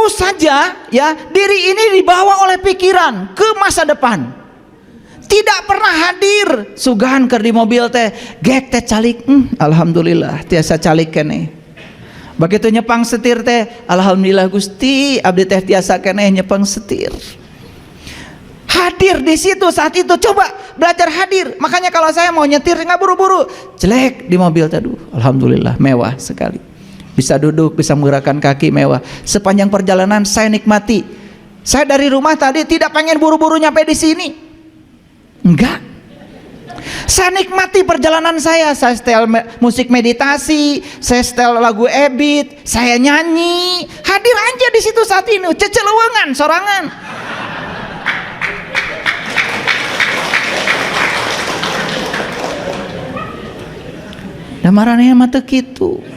Terus saja ya, diri ini dibawa oleh pikiran ke masa depan. Tidak pernah hadir. Sugahan keur di mobil teh, gek teh calik. Alhamdulillah tiasa calik keneh. Begitu nyepang setir teh, alhamdulillah Gusti, abdi teh tiasa keneh nyepang setir. Hadir di situ saat itu, coba belajar hadir. Makanya kalau saya mau nyetir nggak buru-buru, jelek di mobil tadi. Alhamdulillah mewah sekali. Bisa duduk, bisa menggerakkan kaki, mewah. Sepanjang perjalanan saya nikmati. Saya dari rumah tadi tidak pengen buru-buru nyampe di sini. Enggak. Saya nikmati perjalanan saya. Saya setel musik meditasi, saya setel lagu Ebit, saya nyanyi. Hadir aja di situ saat ini, ceceluwengan, sorangan. Da marane mah teu kitu.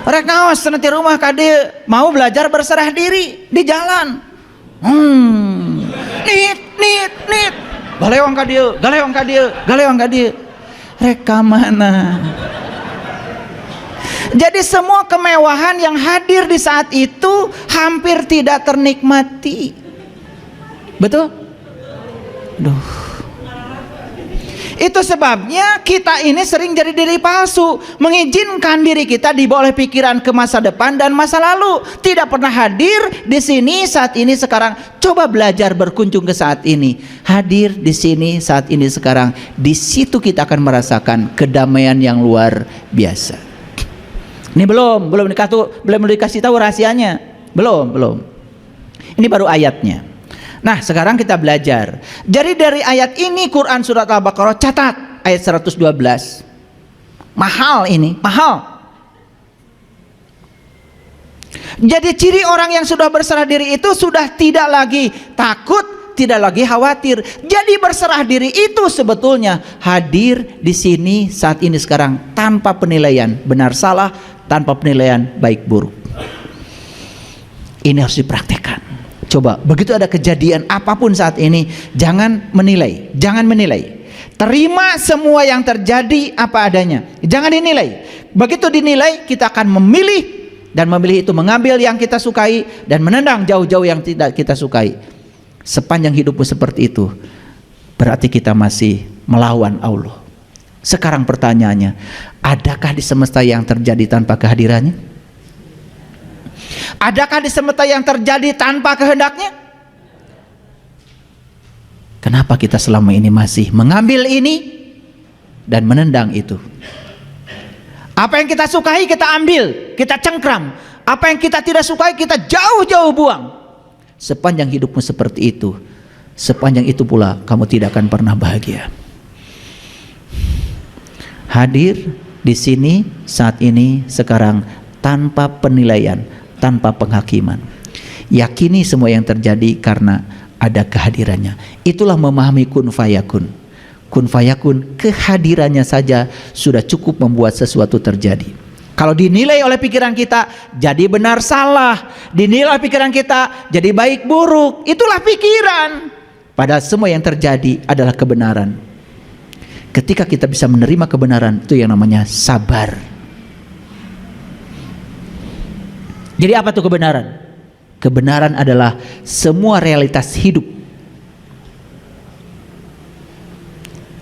Rek naos cenah ti rumah ka dieu, mau belajar berserah diri di jalan. Nit. Galeong ka dieu. Rek ka mana? Jadi semua kemewahan yang hadir di saat itu hampir tidak ternikmati. Betul? Duh. Itu sebabnya kita ini sering jadi diri palsu, mengizinkan diri kita dibawa oleh pikiran ke masa depan dan masa lalu, tidak pernah hadir di sini saat ini sekarang. Coba belajar berkunjung ke saat ini, hadir di sini saat ini sekarang. Di situ kita akan merasakan kedamaian yang luar biasa. Ini belum dikasih tahu rahasianya, belum. Ini baru ayatnya. Nah sekarang kita belajar. Jadi dari ayat ini Quran surat Al-Baqarah, catat ayat 112. Mahal ini, mahal. Jadi ciri orang yang sudah berserah diri itu sudah tidak lagi takut, tidak lagi khawatir. Jadi berserah diri itu sebetulnya hadir di sini saat ini sekarang, tanpa penilaian benar salah, tanpa penilaian baik buruk. Ini harus dipraktekkan. Coba begitu ada kejadian apapun saat ini, jangan menilai. Terima semua yang terjadi apa adanya, jangan dinilai. Begitu dinilai, kita akan memilih, dan memilih itu mengambil yang kita sukai dan menendang jauh-jauh yang tidak kita sukai. Sepanjang hidupmu seperti itu, berarti kita masih melawan Allah. Sekarang pertanyaannya, adakah di semesta yang terjadi tanpa kehadirannya? Adakah di semesta yang terjadi tanpa kehendaknya? Kenapa kita selama ini masih mengambil ini dan menendang itu? Apa yang kita sukai kita ambil, kita cengkram. Apa yang kita tidak sukai kita jauh-jauh buang. Sepanjang hidupmu seperti itu, sepanjang itu pula kamu tidak akan pernah bahagia. Hadir di sini saat ini sekarang tanpa penilaian, tanpa penghakiman. Yakini semua yang terjadi karena ada kehadirannya. Itulah memahami kun fayakun. Kun fayakun, kehadirannya saja sudah cukup membuat sesuatu terjadi. Kalau dinilai oleh pikiran kita jadi benar salah, dinilai oleh pikiran kita jadi baik buruk, itulah pikiran. Padahal semua yang terjadi adalah kebenaran. Ketika kita bisa menerima kebenaran, itu yang namanya sabar. Jadi apa tuh kebenaran? Kebenaran adalah semua realitas hidup.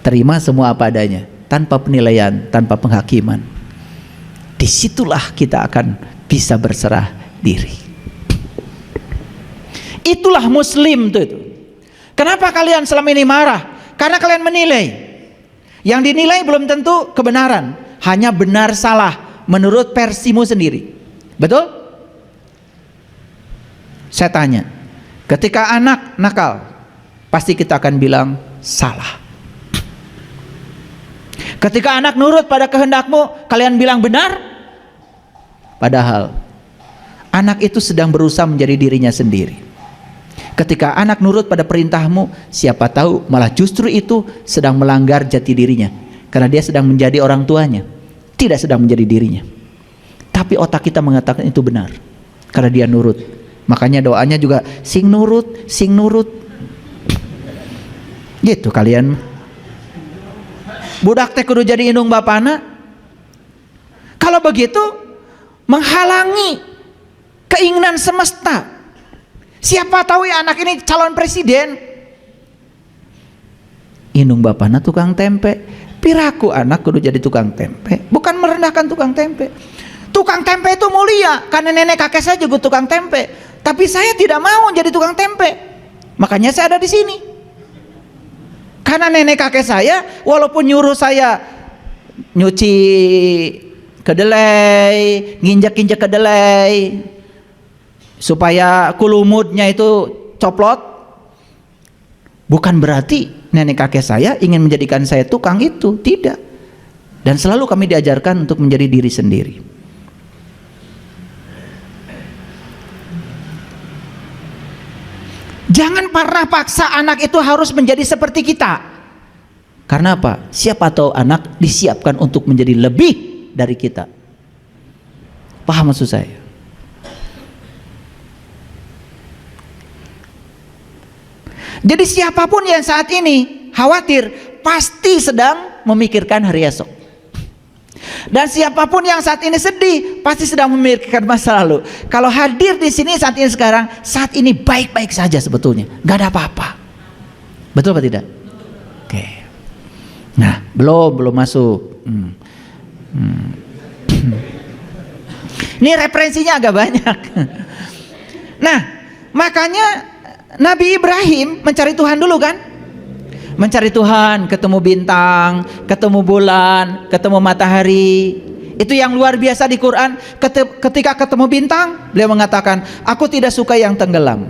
Terima semua apa adanya, tanpa penilaian, tanpa penghakiman. Disitulah kita akan bisa berserah diri. Itulah muslim tuh itu. Kenapa kalian selama ini marah? Karena kalian menilai. Yang dinilai belum tentu kebenaran, hanya benar salah menurut versimu sendiri. Betul? Saya tanya, ketika anak nakal, pasti kita akan bilang salah. Ketika anak nurut pada kehendakmu, kalian bilang benar. Padahal anak itu sedang berusaha menjadi dirinya sendiri. Ketika anak nurut pada perintahmu, siapa tahu malah justru itu sedang melanggar jati dirinya, karena dia sedang menjadi orang tuanya, tidak sedang menjadi dirinya. Tapi otak kita mengatakan itu benar, karena dia nurut. Makanya doanya juga sing nurut, sing nurut. Gitu kalian. Budak teh kudu jadi indung bapana. Kalau begitu menghalangi Keinginan semesta. Siapa tahu ya anak ini calon presiden. Indung bapana tukang tempe, piraku anak kudu jadi tukang tempe. Bukan merendahkan tukang tempe. Tukang tempe itu mulia, karena nenek kakek saya juga tukang tempe. Tapi saya tidak mau jadi tukang tempe. Makanya saya ada di sini. Karena nenek kakek saya walaupun nyuruh saya nyuci kedelai, nginjak-injak kedelai supaya kulumutnya itu coplot, bukan berarti nenek kakek saya ingin menjadikan saya tukang itu, tidak. Dan selalu kami diajarkan untuk menjadi diri sendiri. Jangan pernah paksa anak itu harus menjadi seperti kita. Karena apa? Siapa tahu anak disiapkan untuk menjadi lebih dari kita. Paham maksud saya? Jadi siapapun yang saat ini khawatir, pasti sedang memikirkan hari esok. Dan siapapun yang saat ini sedih, pasti sedang memikirkan masa lalu. Kalau hadir di sini saat ini sekarang, saat ini baik-baik saja sebetulnya, nggak ada apa-apa. Betul apa tidak? Oke. Nah, belum masuk. Ini referensinya agak banyak. Nah, makanya Nabi Ibrahim mencari Tuhan dulu kan? Mencari Tuhan, ketemu bintang, ketemu bulan, ketemu matahari. Itu yang luar biasa di Quran. Ketika ketemu bintang, beliau mengatakan, aku tidak suka yang tenggelam.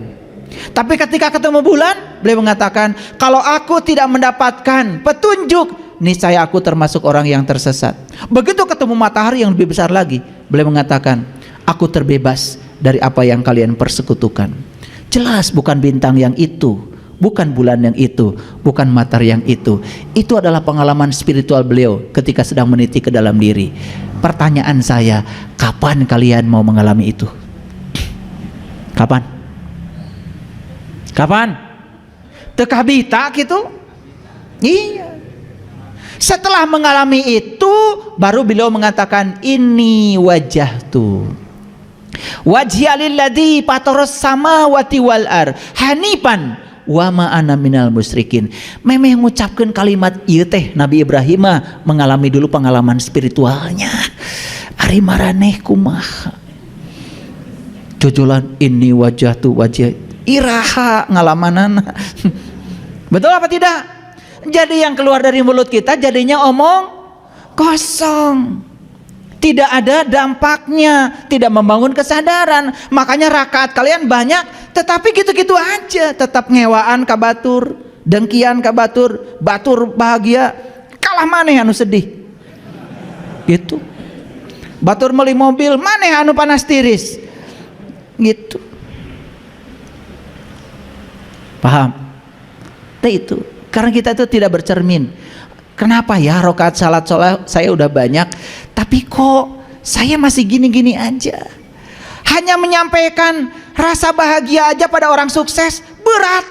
Tapi ketika ketemu bulan, beliau mengatakan, kalau aku tidak mendapatkan petunjuk, niscaya aku termasuk orang yang tersesat. Begitu ketemu matahari yang lebih besar lagi, beliau mengatakan, aku terbebas dari apa yang kalian persekutukan. Jelas bukan bintang yang itu, bukan bulan yang itu, bukan matahari yang itu. Itu adalah pengalaman spiritual beliau ketika sedang meniti ke dalam diri. Pertanyaan saya, kapan kalian mau mengalami itu? Kapan? Kapan? Teka bita gitu? Iya. Setelah mengalami itu, baru beliau mengatakan, ini wajahtu wajhialilladzi fataras samawati wal ar hanifan wa ma ana minal musyrikin. Memeh mengucapkan kalimat ieu teh Nabi Ibrahim mengalami dulu pengalaman spiritualnya. Ari maraneh kumaha? Jojolan ini wajah tu wajah iraha ngalamanana. Betul apa tidak? Jadi yang keluar dari mulut kita jadinya omong kosong. Tidak ada dampaknya, tidak membangun kesadaran. Makanya rakaat kalian banyak, tetapi gitu-gitu aja. Tetap ngewaan ka batur, dengkian ka batur, batur bahagia, kalah maneh anu sedih. Gitu. Batur meuli mobil, maneh anu panas tiris. Gitu. Paham? Itu. Karena kita itu tidak bercermin. Kenapa ya rakaat salat saya udah banyak, tapi kok saya masih gini-gini aja. Hanya menyampaikan rasa bahagia aja pada orang sukses berat.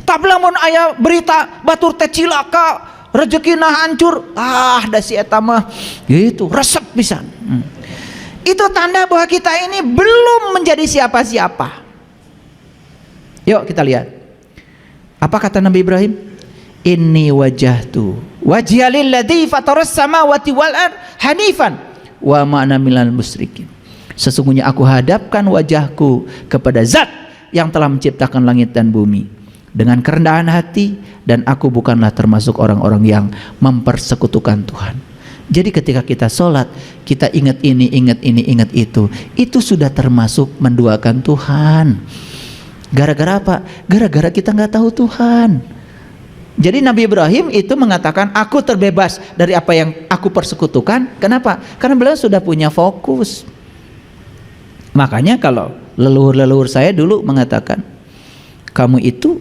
Tak lamun aya berita batur teh cilaka, rezekina hancur, da si eta mah gitu, resep pisan. Itu tanda bahwa kita ini belum menjadi siapa-siapa. Yuk kita lihat. Apa kata Nabi Ibrahim? Inni wajahtu wajhialilladzi fataras samawati wal ard hanifan wa ma ana minal musyrikin. Sesungguhnya aku hadapkan wajahku kepada Zat yang telah menciptakan langit dan bumi dengan kerendahan hati, dan aku bukanlah termasuk orang-orang yang mempersekutukan Tuhan. Jadi ketika kita sholat, kita ingat ini, ingat itu sudah termasuk menduakan Tuhan. Gara-gara apa? Gara-gara kita nggak tahu Tuhan. Jadi Nabi Ibrahim itu mengatakan, aku terbebas dari apa yang aku persekutukan. Kenapa? Karena beliau sudah punya fokus. Makanya kalau leluhur-leluhur saya dulu mengatakan, kamu itu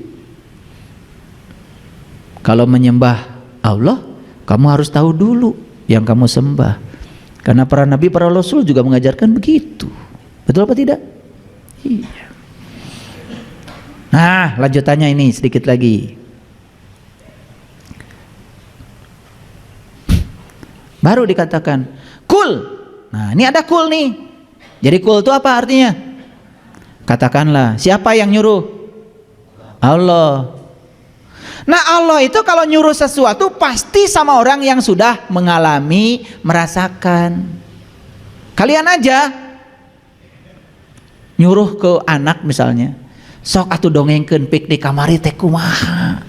kalau menyembah Allah, kamu harus tahu dulu yang kamu sembah. Karena para nabi, para rasul juga mengajarkan begitu. Betul apa tidak? Iya. Nah, lanjutannya ini sedikit lagi. Baru dikatakan, kul Nah, ini ada kul nih. Jadi kul itu apa artinya? Katakanlah, siapa yang nyuruh? Allah. Nah, Allah itu kalau nyuruh sesuatu pasti sama orang yang sudah mengalami, merasakan. Kalian aja nyuruh ke anak misalnya, sok atuh dongengkeun piknik kamari teh kumaha.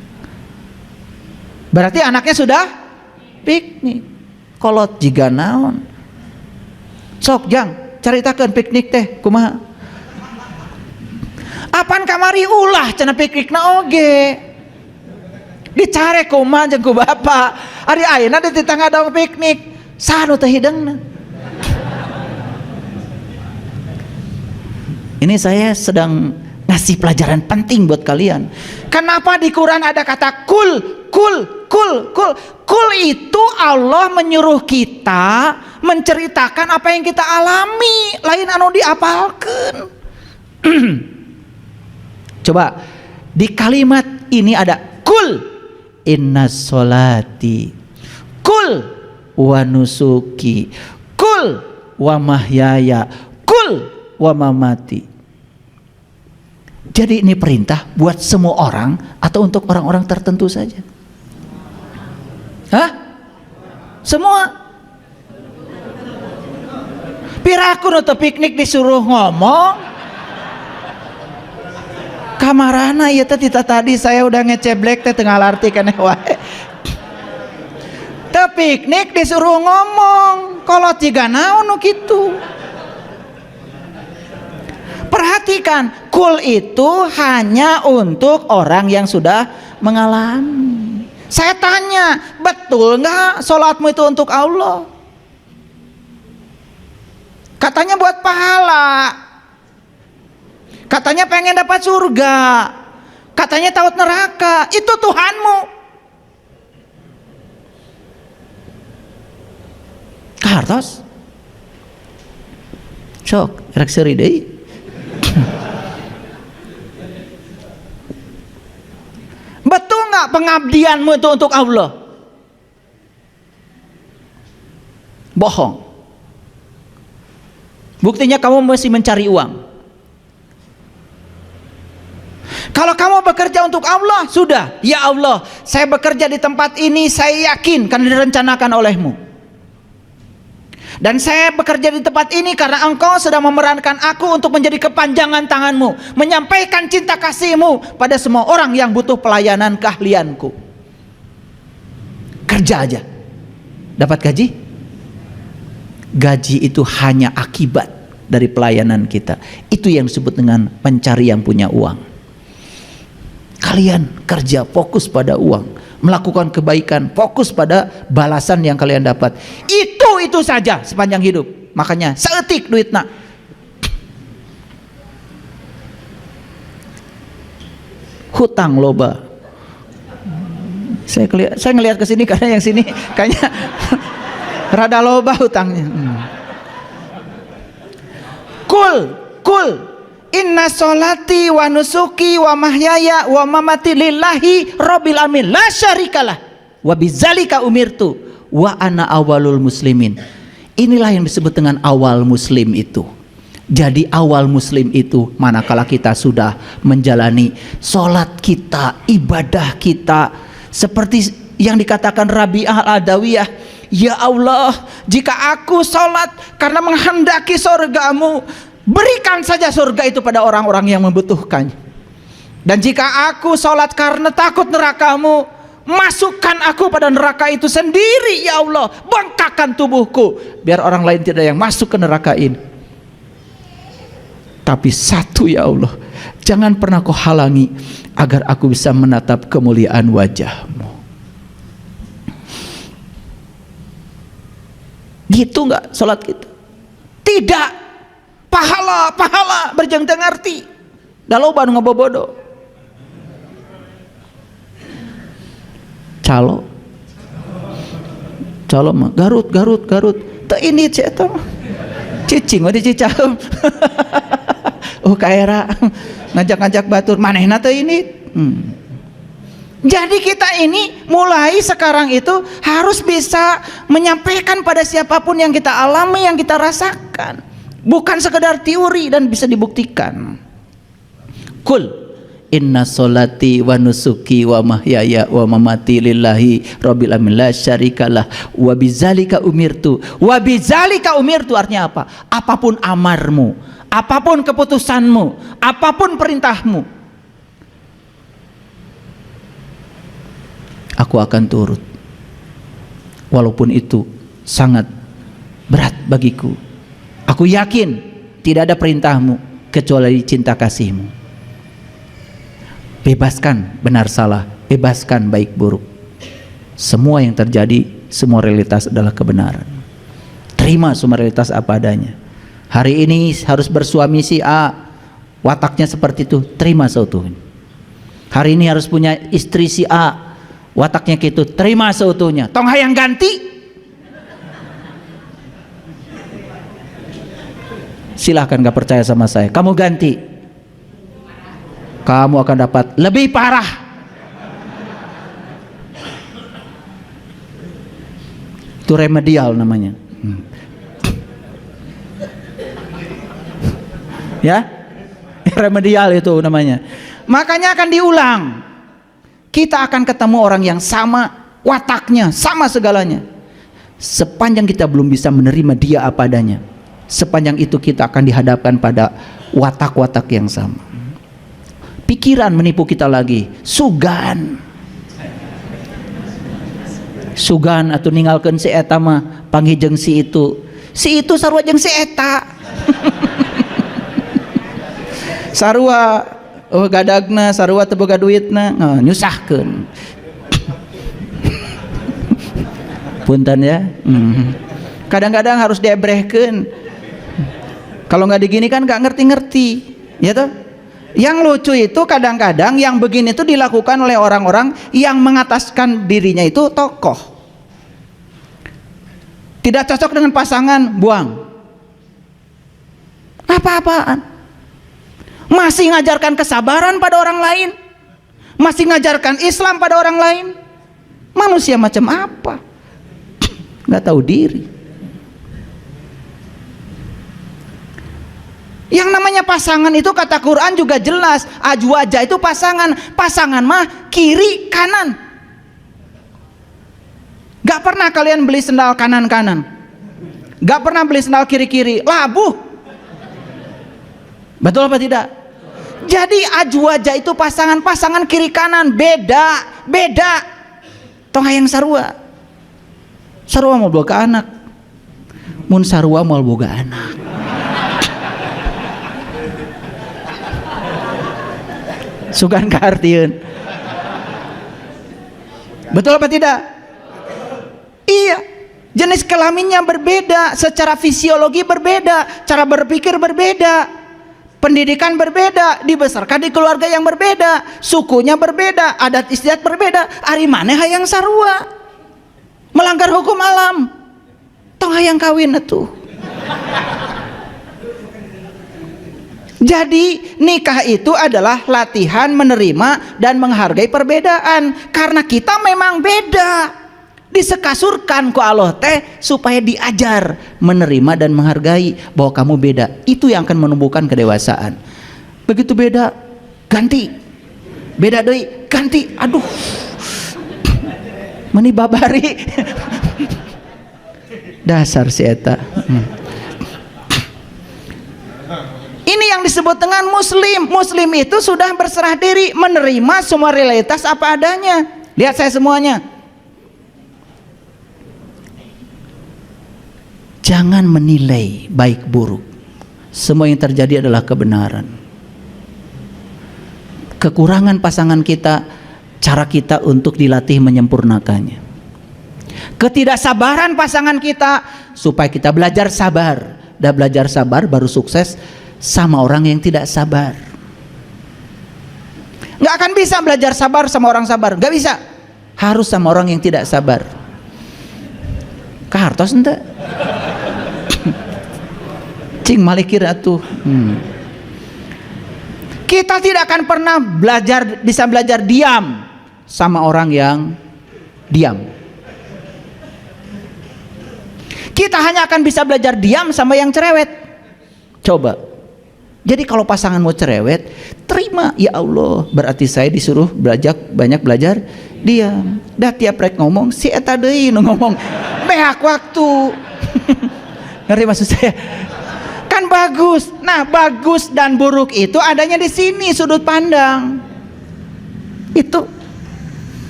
Berarti anaknya sudah piknik. Kolot jiga naon. Sok jang caritakeun piknik teh kumaha. Apan kamari ulah cenah piknikna oge. Dicare kumaha jeung ku bapa. Ari ayeuna di tetangga dong piknik. Saha nu teh hideungna? Ini saya sedang ngasih pelajaran penting buat kalian. Kenapa di Quran ada kata kul, kul, kul, kul? Kul itu Allah menyuruh kita menceritakan apa yang kita alami, lain anu diapalkeun. Coba di kalimat ini ada kul inna sholati, kul wa nusuki, kul wa mahyaya, kul wa mamati. Jadi ini perintah buat semua orang atau untuk orang-orang tertentu saja? Hah? Semua? Piraku nu teu piknik disuruh ngomong. Kamarana ieu teh tadi saya udah ngeceblek teh teu ngalarti keneh wae. Teu piknik disuruh ngomong. Kolot jiga naon nu kitu. Perhatikan, kul itu hanya untuk orang yang sudah mengalami. Saya tanya, betul nggak sholatmu itu untuk Allah? Katanya buat pahala. Katanya pengen dapat surga. Katanya takut neraka. Itu Tuhanmu. Kartos. Sok, rek seuri deui. Betul nggak pengabdianmu itu untuk Allah? Bohong. Buktinya kamu masih mencari uang. Kalau kamu bekerja untuk Allah, sudah. Ya Allah, saya bekerja di tempat ini, saya yakin karena direncanakan olehmu. Dan saya bekerja di tempat ini karena engkau sedang memerankan aku untuk menjadi kepanjangan tanganmu, menyampaikan cinta kasihmu pada semua orang yang butuh pelayanan keahlianku. Kerja aja, dapat gaji? Gaji itu hanya akibat dari pelayanan kita. Itu yang disebut dengan mencari yang punya uang. Kalian kerja fokus pada uang, melakukan kebaikan fokus pada balasan yang kalian dapat. Itu saja sepanjang hidup. Makanya seetik duitna. Hutang loba. Saya ngelihat ke sini karena yang sini kayaknya rada loba hutangnya. Kul inna sholati wa nusuki wa mahyaya wa mamati lillahi rabbil alamin la syarikalah wa bidzalika umirtu wa ana awalul muslimin. Inilah yang disebut dengan awal muslim itu. Jadi awal muslim itu manakala kita sudah menjalani sholat kita, ibadah kita, seperti yang dikatakan Rabi'ah al-Adawiyah, ya Allah, jika aku sholat karena menghendaki surgamu, berikan saja surga itu pada orang-orang yang membutuhkannya. Dan jika aku sholat karena takut nerakamu, masukkan aku pada neraka itu sendiri ya Allah. Bengkakkan tubuhku biar orang lain tidak yang masuk ke neraka ini. Tapi satu ya Allah, jangan pernah kau halangi agar aku bisa menatap kemuliaan wajahmu. Gitu nggak sholat kita? Tidak. Pahala berjeng teu ngarti. Da loba nu ngabobodo. Calo mah Garut. Teu ini cek eta mah. Cicing mah dicicaheum. Kaera ngajak-ngajak batur manehna teu ini. Jadi kita ini mulai sekarang itu harus bisa menyampaikan pada siapapun yang kita alami, yang kita rasakan, bukan sekedar teori dan bisa dibuktikan. Kul inna sholati wa nusuki wa mahyaya wa mamati lillahi rabbil alamin la syarikalah wa bidzalika umirtu. Wa bidzalika umirtu artinya apa? Apapun amarmu, apapun keputusanmu, apapun perintahmu, aku akan turut, walaupun itu sangat berat bagiku. Aku yakin tidak ada perintahmu kecuali cinta kasihmu. Bebaskan benar salah, bebaskan baik buruk. Semua yang terjadi, semua realitas adalah kebenaran. Terima semua realitas apa adanya. Hari ini harus bersuami si A, wataknya seperti itu, terima seutuhnya. Hari ini harus punya istri si A, wataknya gitu, terima seutuhnya. Tong hayang ganti, silahkan gak percaya sama saya, kamu ganti, kamu akan dapat lebih parah. Itu remedial namanya. Ya, remedial itu namanya. Makanya akan diulang. Kita akan ketemu orang yang sama wataknya, sama segalanya. Sepanjang kita belum bisa menerima dia apa adanya, sepanjang itu kita akan dihadapkan pada watak-watak yang sama. Pikiran menipu kita lagi, sugan atau ninggalkan si eta mah panggijeng si itu sarua jeung si eta. Sarua gadagna, sarua teu boga duitna, nyusahkeun. Punten ya. Kadang-kadang harus diebrehkeun. Kalau nggak diginikan nggak ngerti-ngerti, ya toh? Yang lucu itu kadang-kadang yang begini itu dilakukan oleh orang-orang yang mengataskan dirinya itu tokoh. Tidak cocok dengan pasangan, buang. Apa-apaan? Masih ngajarkan kesabaran pada orang lain, masih ngajarkan Islam pada orang lain. Manusia macam apa? Nggak tahu diri. Yang namanya pasangan itu kata Quran juga jelas, azwaja itu pasangan. Pasangan mah kiri kanan. Gak pernah kalian beli sendal kanan-kanan, gak pernah beli sendal kiri-kiri, labuh. Betul apa tidak? Jadi azwaja itu pasangan, pasangan kiri kanan, beda. Tong hayang sarua mau boga anak, mun sarua mau boga anak. Sugan kaartieun. Betul apa tidak? Iya. Jenis kelaminnya berbeda, secara fisiologi berbeda, cara berpikir berbeda, pendidikan berbeda, dibesarkan di keluarga yang berbeda, sukunya berbeda, adat istiadat berbeda. Ari maneh hayang sarua, melanggar hukum alam, tong hayang kawin atuh. Jadi nikah itu adalah latihan menerima dan menghargai perbedaan, karena kita memang beda. Disekasurkan ku Allah teh supaya diajar menerima dan menghargai bahwa kamu beda. Itu yang akan menumbuhkan kedewasaan. Begitu beda, ganti. Beda deui, ganti. Aduh, meni babari. Dasar si eta. Ini yang disebut dengan muslim. Muslim itu sudah berserah diri, menerima semua realitas apa adanya. Lihat saya semuanya. Jangan menilai baik buruk. Semua yang terjadi adalah kebenaran. Kekurangan pasangan kita, cara kita untuk dilatih menyempurnakannya. Ketidaksabaran pasangan kita, supaya kita belajar sabar. Dan belajar sabar baru sukses sama orang yang tidak sabar. Nggak akan bisa belajar sabar sama orang sabar, nggak bisa. Harus sama orang yang tidak sabar. Kahartos ente? Cing malikir atuh. Kita tidak akan pernah bisa belajar diam sama orang yang diam. Kita hanya akan bisa belajar diam sama yang cerewet. Coba. Jadi kalau pasangan mau cerewet, terima, ya Allah, berarti saya disuruh banyak belajar diam. Dah tiap rek ngomong, si eta deui nu ngomong. Behak waktu. Ngerti maksud saya? Kan bagus. Nah, bagus dan buruk itu adanya di sini, sudut pandang. Itu.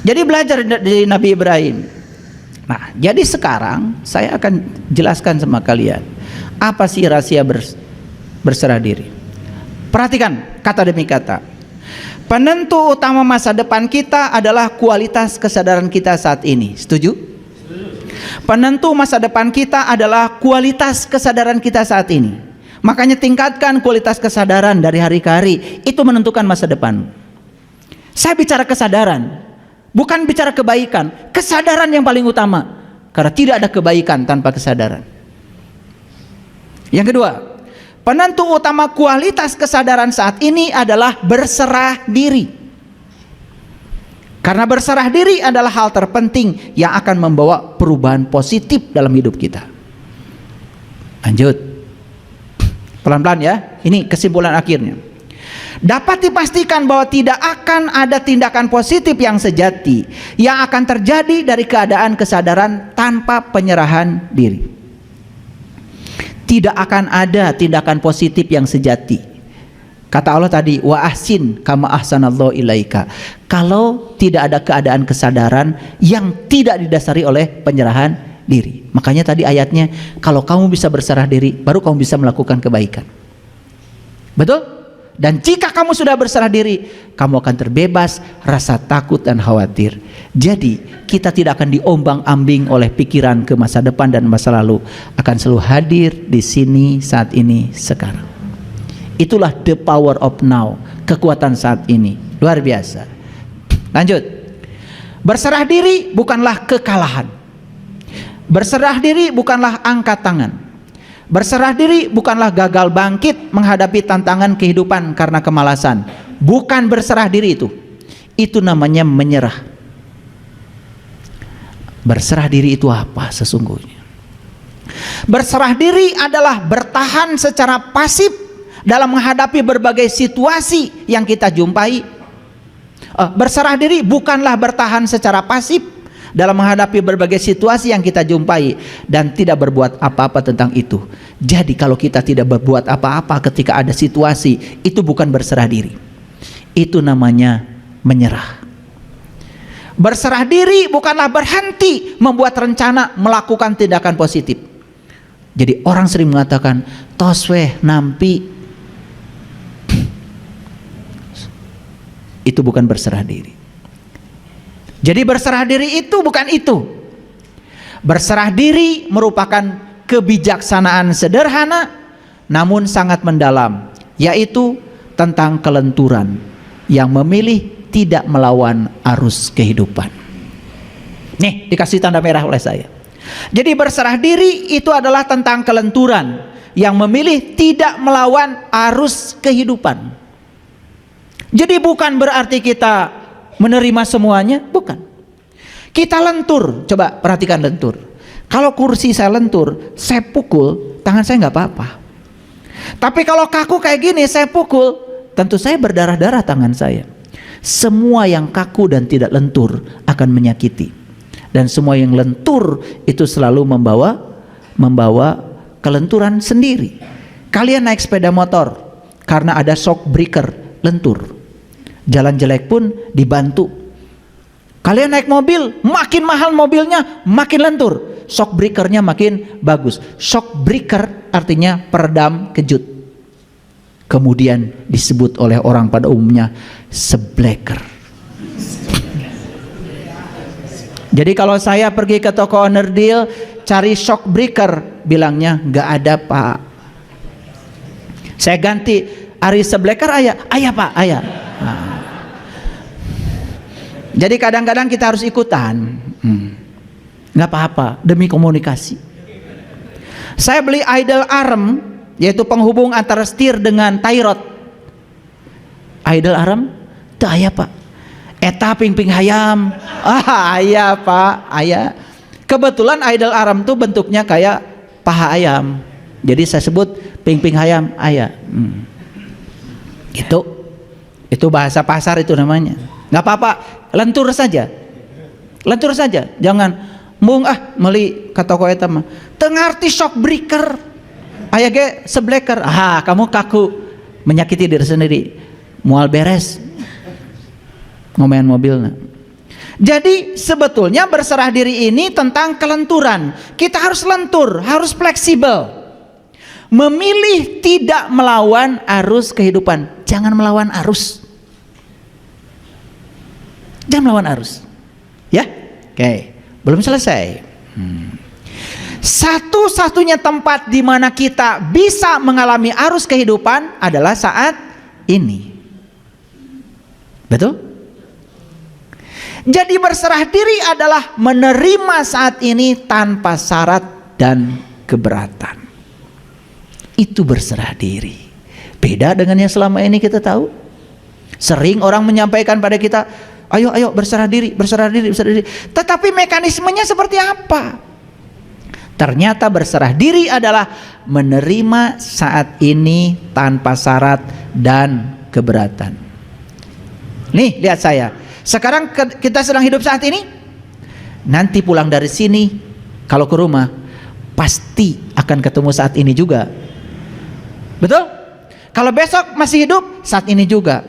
Jadi belajar dari Nabi Ibrahim. Nah, jadi sekarang saya akan jelaskan sama kalian apa sih rahasia berserah diri. Perhatikan kata demi kata. Penentu utama masa depan kita adalah kualitas kesadaran kita saat ini. Setuju? Penentu masa depan kita adalah kualitas kesadaran kita saat ini. Makanya tingkatkan kualitas kesadaran dari hari ke hari. Itu menentukan masa depan. Saya bicara kesadaran, bukan bicara kebaikan. Kesadaran yang paling utama. Karena tidak ada kebaikan tanpa kesadaran. Yang kedua, penentu utama kualitas kesadaran saat ini adalah berserah diri. Karena berserah diri adalah hal terpenting yang akan membawa perubahan positif dalam hidup kita. Lanjut. Pelan-pelan ya. Ini kesimpulan akhirnya. Dapat dipastikan bahwa tidak akan ada tindakan positif yang sejati yang akan terjadi dari keadaan kesadaran tanpa penyerahan diri. Tidak akan ada tindakan positif yang sejati. Kata Allah tadi, wa ahsin kama ahsanallahu ilaika. Kalau tidak ada keadaan kesadaran yang tidak didasari oleh penyerahan diri. Makanya tadi ayatnya, kalau kamu bisa berserah diri, baru kamu bisa melakukan kebaikan. Betul? Dan jika kamu sudah berserah diri, kamu akan terbebas rasa takut dan khawatir. Jadi kita tidak akan diombang-ambing oleh pikiran ke masa depan dan masa lalu. Akan selalu hadir di sini, saat ini, sekarang. Itulah the power of now. Kekuatan saat ini. Luar biasa. Lanjut. Berserah diri bukanlah kekalahan. Berserah diri bukanlah angkat tangan. Berserah diri bukanlah gagal bangkit menghadapi tantangan kehidupan karena kemalasan. Bukan berserah diri itu. Itu namanya menyerah. Berserah diri itu apa sesungguhnya? Berserah diri adalah bertahan secara pasif dalam menghadapi berbagai situasi yang kita jumpai. Berserah diri bukanlah bertahan secara pasif dalam menghadapi berbagai situasi yang kita jumpai dan tidak berbuat apa-apa tentang itu. Jadi kalau kita tidak berbuat apa-apa ketika ada situasi, itu bukan berserah diri. Itu namanya menyerah. Berserah diri bukanlah berhenti membuat rencana melakukan tindakan positif. Jadi orang sering mengatakan, tosweh nampi. Itu bukan berserah diri. Jadi berserah diri itu bukan itu. Berserah diri merupakan kebijaksanaan sederhana namun sangat mendalam, yaitu tentang kelenturan yang memilih tidak melawan arus kehidupan. Nih, dikasih tanda merah oleh saya. Jadi berserah diri itu adalah tentang kelenturan yang memilih tidak melawan arus kehidupan. Jadi bukan berarti kita menerima semuanya, bukan. Kita lentur, coba perhatikan lentur. Kalau kursi saya lentur, saya pukul, tangan saya nggak apa-apa. Tapi kalau kaku kayak gini, saya pukul, tentu saya berdarah-darah tangan saya. Semua yang kaku dan tidak lentur akan menyakiti. Dan semua yang lentur itu selalu membawa kelenturan sendiri. Kalian naik sepeda motor, karena ada shock breaker, lentur. Jalan jelek pun dibantu. Kalian naik mobil, makin mahal mobilnya, makin lentur. Shock breakernya makin bagus. Shock breaker artinya peredam kejut. Kemudian disebut oleh orang pada umumnya sebleker. Jadi kalau saya pergi ke toko Onerdil cari shock breaker, bilangnya nggak ada pak. Saya ganti, Ari sebleker ayah pak, ayah. Nah. Jadi kadang-kadang kita harus ikutan, nggak apa-apa demi komunikasi. Saya beli idle arm, yaitu penghubung antara setir dengan tie rod. Idle arm, tak ya pak. Eta ping-ping hayam. Ayah Pak, ayah. Kebetulan idol Aram tuh bentuknya kayak paha ayam. Jadi saya sebut ping-ping hayam ayah. Itu bahasa pasar itu namanya. Nggak apa-apa, lentur saja. Lentur saja. Jangan mung meli ka toko eta mah. Teu ngarti shock breaker. Aya ge sebleker. Kamu kaku menyakiti diri sendiri. Moal beres. Ngomain mobilnya. Jadi sebetulnya berserah diri ini tentang kelenturan. Kita harus lentur, harus fleksibel. Memilih tidak melawan arus kehidupan. Jangan melawan arus. Jangan melawan arus. Ya? Oke. Belum selesai. Satu-satunya tempat di mana kita bisa mengalami arus kehidupan adalah saat ini. Betul? Jadi berserah diri adalah menerima saat ini tanpa syarat dan keberatan. Itu berserah diri. Beda dengan yang selama ini kita tahu. Sering orang menyampaikan pada kita, ayo berserah diri, berserah diri, berserah diri. Tetapi mekanismenya seperti apa? Ternyata berserah diri adalah menerima saat ini tanpa syarat dan keberatan. Nih, lihat saya. Sekarang kita sedang hidup saat ini. Nanti pulang dari sini, kalau ke rumah, pasti akan ketemu saat ini juga. Betul? Kalau besok masih hidup, saat ini juga.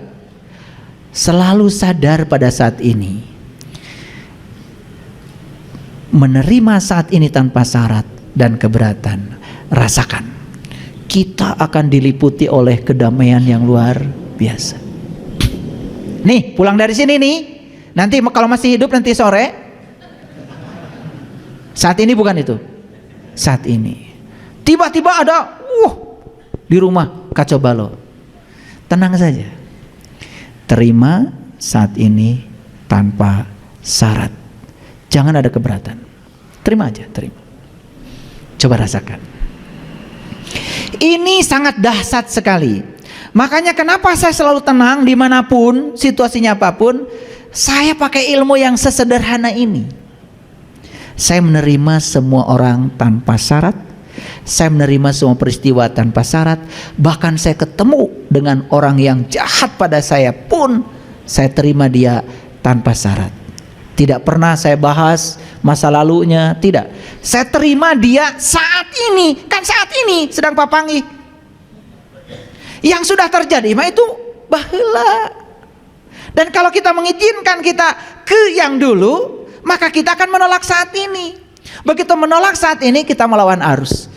Selalu sadar pada saat ini. Menerima saat ini tanpa syarat dan keberatan. Rasakan, kita akan diliputi oleh kedamaian yang luar biasa. Nih, pulang dari sini nih. Nanti kalau masih hidup nanti sore. Saat ini bukan itu. Saat ini. Tiba-tiba ada di rumah kacau balau. Tenang saja. Terima saat ini tanpa syarat. Jangan ada keberatan. Terima aja, terima. Coba rasakan. Ini sangat dahsyat sekali. Makanya kenapa saya selalu tenang dimanapun, situasinya apapun, saya pakai ilmu yang sesederhana ini. Saya menerima semua orang tanpa syarat. Saya menerima semua peristiwa tanpa syarat. Bahkan saya ketemu dengan orang yang jahat pada saya pun, saya terima dia tanpa syarat. Tidak pernah saya bahas masa lalunya, tidak. Saya terima dia saat ini. Kan saat ini sedang papangi. Yang sudah terjadi mah itu baheula. Dan kalau kita mengizinkan kita ke yang dulu, maka kita akan menolak saat ini. Begitu menolak saat ini, kita melawan arus.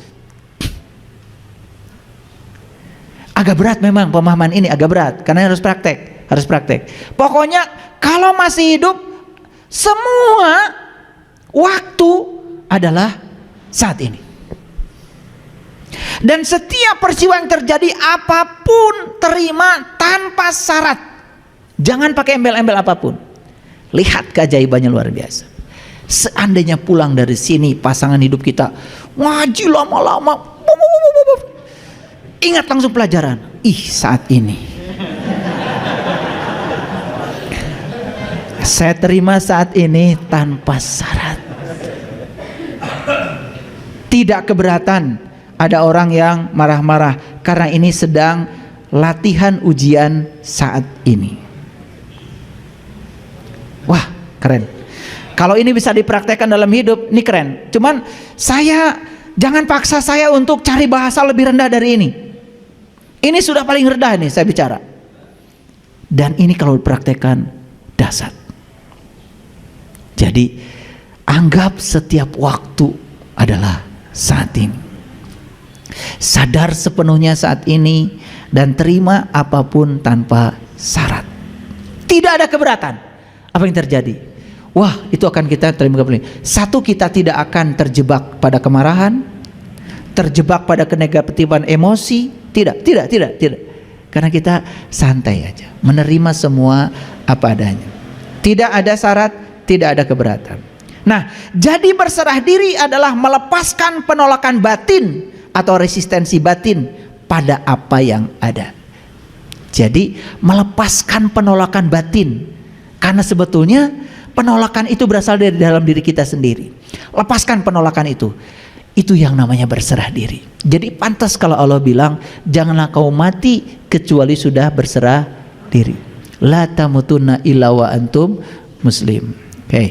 Agak berat memang pemahaman ini, agak berat karena harus praktek, harus praktek. Pokoknya kalau masih hidup, semua waktu adalah saat ini. Dan setiap peristiwa yang terjadi apapun terima tanpa syarat. Jangan pakai embel-embel apapun. Lihat keajaibannya luar biasa. Seandainya pulang dari sini pasangan hidup kita ngaji lama-lama, ingat langsung pelajaran. Saat ini saya terima saat ini tanpa syarat. Tidak keberatan. Ada orang yang marah-marah karena ini sedang latihan ujian saat ini. Wah, keren. Kalau ini bisa dipraktekkan dalam hidup, ini keren. Cuman jangan paksa saya untuk cari bahasa lebih rendah dari ini. Ini sudah paling rendah nih saya bicara. Dan ini kalau dipraktekkan dahsyat. Jadi anggap setiap waktu adalah saat ini. Sadar sepenuhnya saat ini dan terima apapun tanpa syarat. Tidak ada keberatan. Apa yang terjadi? Wah, itu akan kita terima kembali. Satu, kita tidak akan terjebak pada kemarahan, terjebak pada kenegatifan emosi. Tidak. Karena kita santai aja, menerima semua apa adanya. Tidak ada syarat, tidak ada keberatan. Nah, jadi berserah diri adalah melepaskan penolakan batin atau resistensi batin pada apa yang ada. Jadi melepaskan penolakan batin Karena sebetulnya penolakan itu berasal dari dalam diri kita sendiri. Lepaskan penolakan itu. Itu yang namanya berserah diri. Jadi pantas kalau Allah bilang, janganlah kau mati kecuali sudah berserah diri. La tamutunna illa wa antum muslim. Oke.